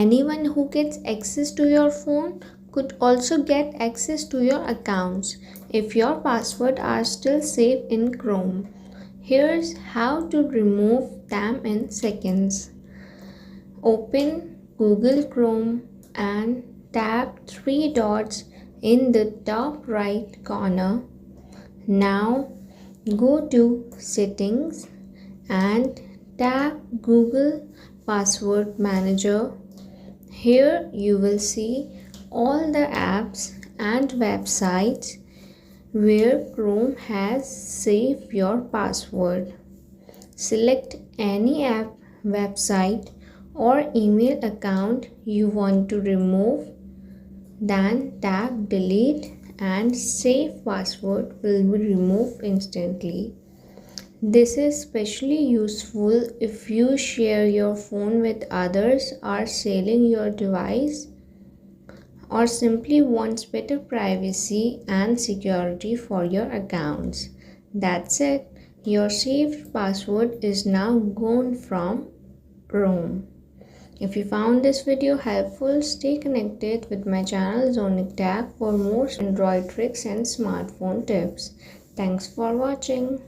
Anyone who gets access to your phone could also get access to your accounts if your passwords are still safe in Chrome. Here's how to remove them in seconds. Open Google Chrome and tap three dots in the top right corner. Now go to Settings and tap Google Password Manager. Here you will see all the apps and websites where Chrome has saved your password. Select any app, website, or email account you want to remove. Then tap Delete and Save Password will be removed instantly. This is especially useful if you share your phone with others, are selling your device, or simply wants better privacy and security for your accounts. That's it. Your saved password is now gone from Chrome. If you found this video helpful, stay connected with my channel Zonic Tech for more Android tricks and smartphone tips. Thanks for watching.